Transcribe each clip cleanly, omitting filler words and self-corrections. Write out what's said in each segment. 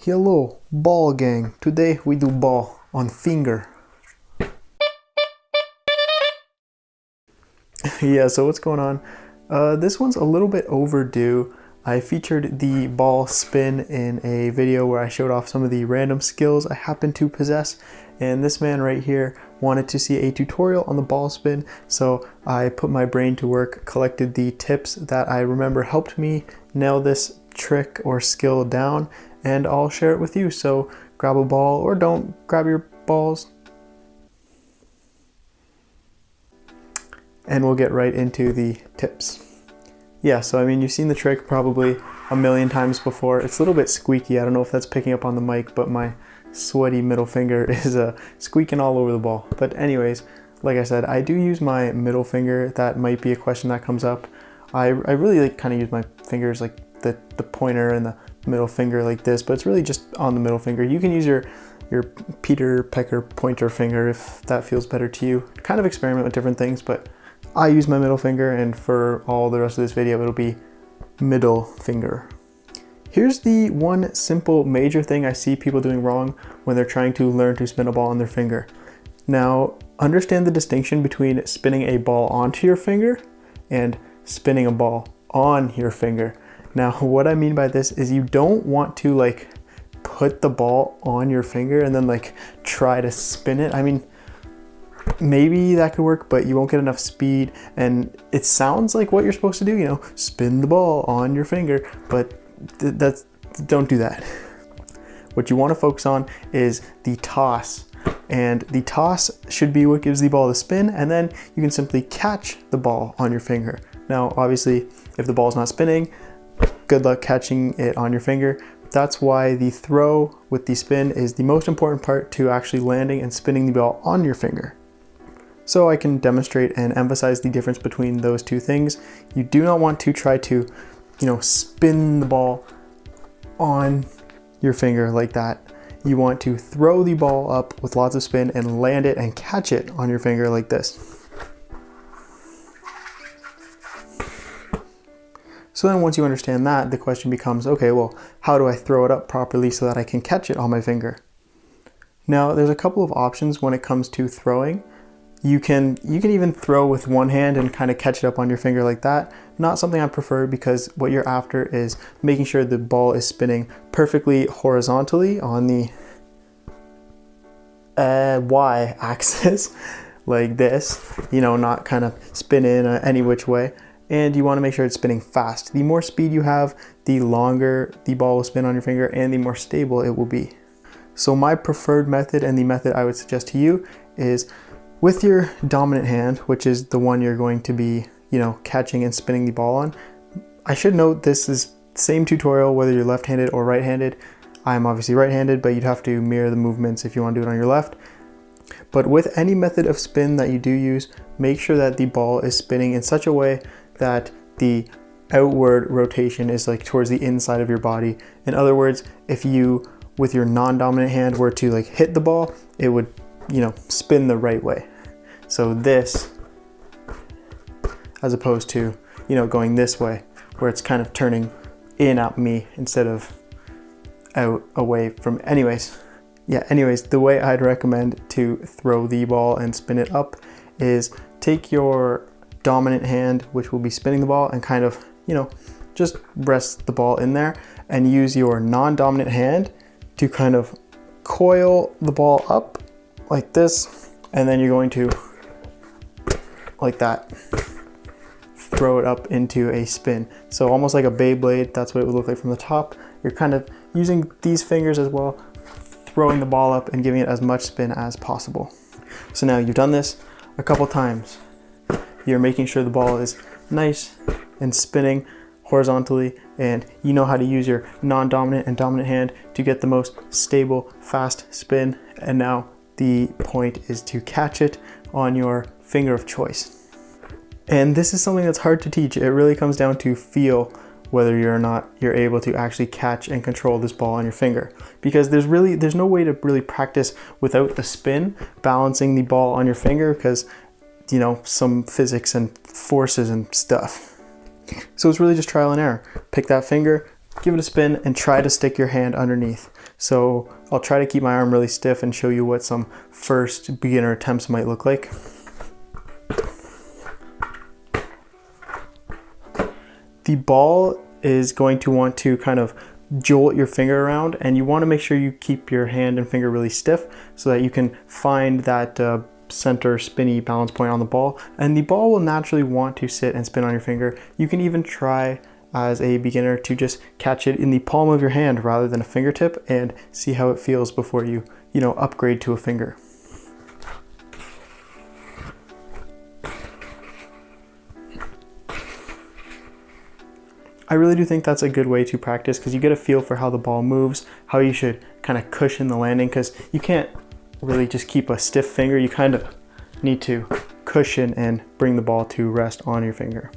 Hello, ball gang. Today we do ball on finger. Yeah, so what's going on? This one's a little bit overdue. I featured the ball spin in a video where I showed off some of the random skills I happen to possess, and this man right here wanted to see a tutorial on the ball spin, so I put my brain to work, collected the tips that I remember helped me nail this trick or skill down, and I'll share it with you. So grab a ball, or don't grab your balls, and we'll get right into the tips. Yeah, so I mean, you've seen the trick probably a million times before. It's a little bit squeaky. I don't know if that's picking up on the mic, but my sweaty middle finger is squeaking all over the ball. But anyways, like I said, I do use my middle finger. That might be a question that comes up. I really kind of use my fingers like the pointer and the middle finger like this, but it's really just on the middle finger. You can use your Peter Pecker pointer finger if that feels better to you. Kind of experiment with different things, but I use my middle finger, and for all the rest of this video, it'll be middle finger. Here's the one simple major thing I see people doing wrong when they're trying to learn to spin a ball on their finger. Now, understand the distinction between spinning a ball onto your finger and spinning a ball on your finger. Now, what I mean by this is you don't want to like put the ball on your finger and then like try to spin it. I mean, maybe that could work, but you won't get enough speed, and it sounds like what you're supposed to do, you know, spin the ball on your finger, but don't do that. What you want to focus on is the toss, and the toss should be what gives the ball the spin, and then you can simply catch the ball on your finger. Now, obviously, if the ball's not spinning, good luck catching it on your finger. That's why the throw with the spin is the most important part to actually landing and spinning the ball on your finger. So I can demonstrate and emphasize the difference between those two things. You do not want to try to, you know, spin the ball on your finger like that. You want to throw the ball up with lots of spin and land it and catch it on your finger like this. So then once you understand that, the question becomes, okay, well, how do I throw it up properly so that I can catch it on my finger? Now, there's a couple of options when it comes to throwing. You can even throw with one hand and kind of catch it up on your finger like that. Not something I prefer, because what you're after is making sure the ball is spinning perfectly horizontally on the y-axis like this, you know, not kind of spin in any which way. And you want to make sure it's spinning fast. The more speed you have, the longer the ball will spin on your finger and the more stable it will be. So my preferred method, and the method I would suggest to you, is with your dominant hand, which is the one you're going to be, you know, catching and spinning the ball on. I should note this is same tutorial whether you're left-handed or right-handed. I'm obviously right-handed, but you'd have to mirror the movements if you want to do it on your left. But with any method of spin that you do use, make sure that the ball is spinning in such a way that the outward rotation is like towards the inside of your body. In other words, if you, with your non-dominant hand, were to like hit the ball, it would, you know, spin the right way. So this, as opposed to, you know, going this way, where it's kind of turning in at me instead of out away from. Anyways, the way I'd recommend to throw the ball and spin it up is take your dominant hand, which will be spinning the ball, and kind of, you know, just rest the ball in there, and use your non-dominant hand to kind of coil the ball up like this, and then you're going to, like that, throw it up into a spin. So almost like a Beyblade, that's what it would look like from the top. You're kind of using these fingers as well, throwing the ball up and giving it as much spin as possible. So now you've done this a couple times. You're making sure the ball is nice and spinning horizontally, and you know how to use your non-dominant and dominant hand to get the most stable, fast spin. And now the point is to catch it on your finger of choice. And this is something that's hard to teach. It really comes down to feel whether you're able to actually catch and control this ball on your finger, because there's no way to really practice without the spin balancing the ball on your finger, because, you know, some physics and forces and stuff. So it's really just trial and error. Pick that finger, give it a spin and try to stick your hand underneath. So I'll try to keep my arm really stiff and show you what some first beginner attempts might look like. The ball is going to want to kind of jolt your finger around, and you want to make sure you keep your hand and finger really stiff so that you can find that center spinny balance point on the ball, and the ball will naturally want to sit and spin on your finger. You can even try as a beginner to just catch it in the palm of your hand rather than a fingertip and see how it feels before you upgrade to a finger. I really do think that's a good way to practice because you get a feel for how the ball moves, how you should kind of cushion the landing, because you can't really just keep a stiff finger. You kind of need to cushion and bring the ball to rest on your finger.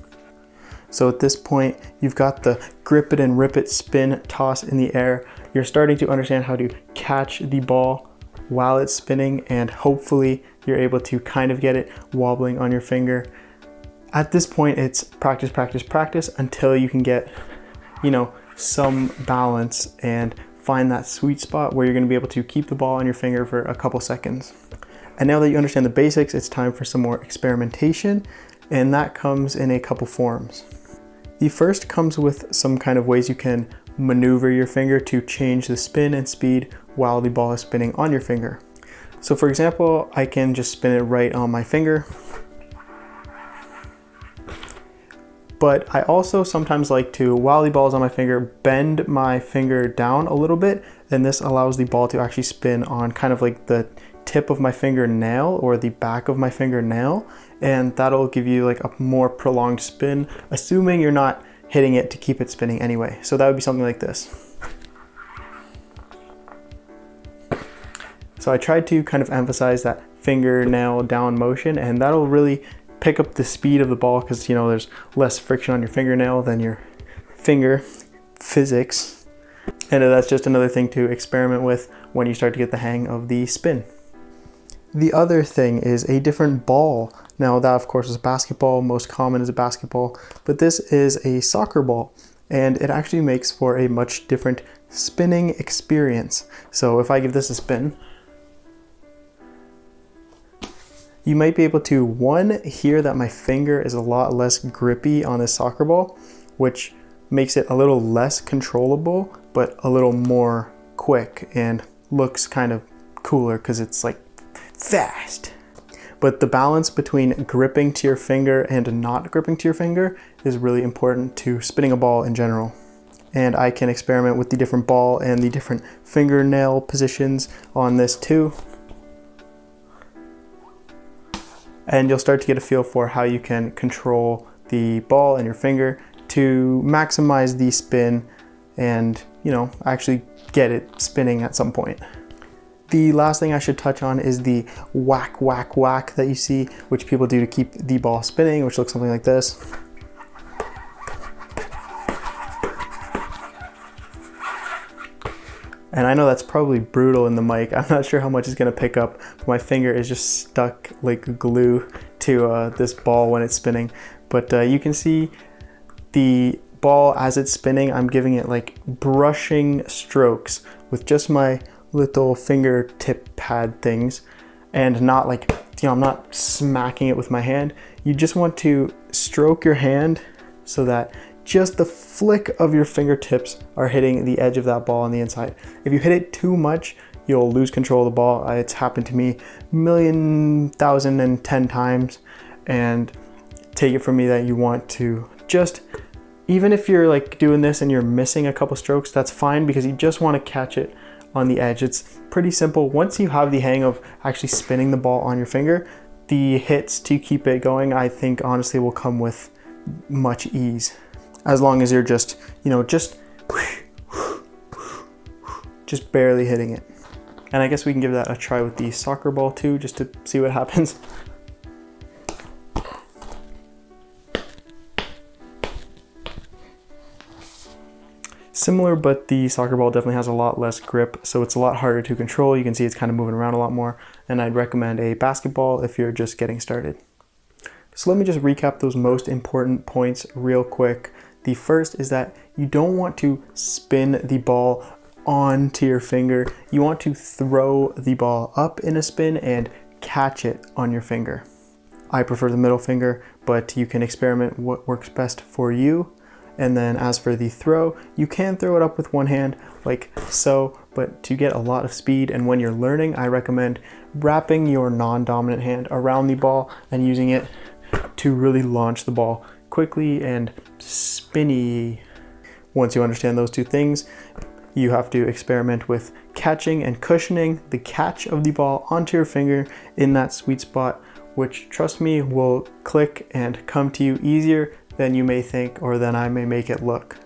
So at this point, you've got the grip it and rip it spin toss in the air. You're starting to understand how to catch the ball while it's spinning, and hopefully you're able to kind of get it wobbling on your finger. At this point, it's practice, practice, practice until you can get, some balance and find that sweet spot where you're going to be able to keep the ball on your finger for a couple seconds. And now that you understand the basics, it's time for some more experimentation, and that comes in a couple forms. The first comes with some kind of ways you can maneuver your finger to change the spin and speed while the ball is spinning on your finger. So for example, I can just spin it right on my finger. But I also sometimes like to, while the ball is on my finger, bend my finger down a little bit, and this allows the ball to actually spin on kind of like the tip of my fingernail or the back of my fingernail, and that'll give you like a more prolonged spin, assuming you're not hitting it to keep it spinning anyway. So that would be something like this. So I tried to kind of emphasize that fingernail down motion, and that'll really pick up the speed of the ball because there's less friction on your fingernail than your finger. Physics. And that's just another thing to experiment with when you start to get the hang of the spin. The other thing is a different ball. Now that of course is basketball, most common is a basketball, but this is a soccer ball, and it actually makes for a much different spinning experience. So if I give this a spin, you might be able to, hear that my finger is a lot less grippy on this soccer ball, which makes it a little less controllable, but a little more quick and looks kind of cooler because it's like fast. But the balance between gripping to your finger and not gripping to your finger is really important to spinning a ball in general. And I can experiment with the different ball and the different fingernail positions on this too. And you'll start to get a feel for how you can control the ball and your finger to maximize the spin and, actually get it spinning at some point. The last thing I should touch on is the whack, whack, whack that you see, which people do to keep the ball spinning, which looks something like this. And I know that's probably brutal in the mic. I'm not sure how much it's gonna pick up, but my finger is just stuck like glue to this ball when it's spinning. But you can see the ball as it's spinning. I'm giving it like brushing strokes with just my little fingertip pad things, and not like, I'm not smacking it with my hand. You just want to stroke your hand so that just the flick of your fingertips are hitting the edge of that ball on the inside. If you hit it too much, you'll lose control of the ball. It's happened to me 1,000,010 times, and take it from me that you want to just, even if you're like doing this and you're missing a couple strokes, that's fine, because you just want to catch it on the edge. It's pretty simple. Once you have the hang of actually spinning the ball on your finger, the hits to keep it going, I think honestly will come with much ease. As long as you're just barely hitting it. And I guess we can give that a try with the soccer ball too, just to see what happens. Similar, but the soccer ball definitely has a lot less grip, so it's a lot harder to control. You can see it's kind of moving around a lot more, and I'd recommend a basketball if you're just getting started. So let me just recap those most important points real quick. The first is that you don't want to spin the ball onto your finger. You want to throw the ball up in a spin and catch it on your finger. I prefer the middle finger, but you can experiment what works best for you. And then as for the throw, you can throw it up with one hand like so, but to get a lot of speed and when you're learning, I recommend wrapping your non-dominant hand around the ball and using it to really launch the ball quickly and spinny. Once you understand those two things, you have to experiment with catching and cushioning the catch of the ball onto your finger in that sweet spot, which, trust me, will click and come to you easier than you may think or than I may make it look.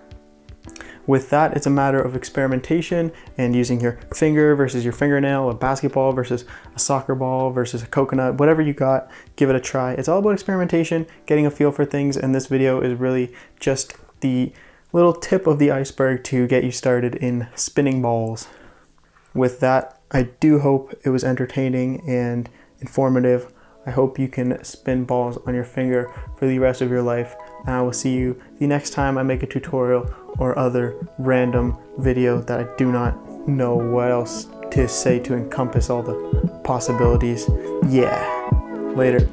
With that, it's a matter of experimentation and using your finger versus your fingernail, a basketball versus a soccer ball versus a coconut, whatever you got, give it a try. It's all about experimentation, getting a feel for things, and this video is really just the little tip of the iceberg to get you started in spinning balls. With that, I do hope it was entertaining and informative. I hope you can spin balls on your finger for the rest of your life, and I will see you the next time I make a tutorial or other random video that I do not know what else to say to encompass all the possibilities. Yeah, later.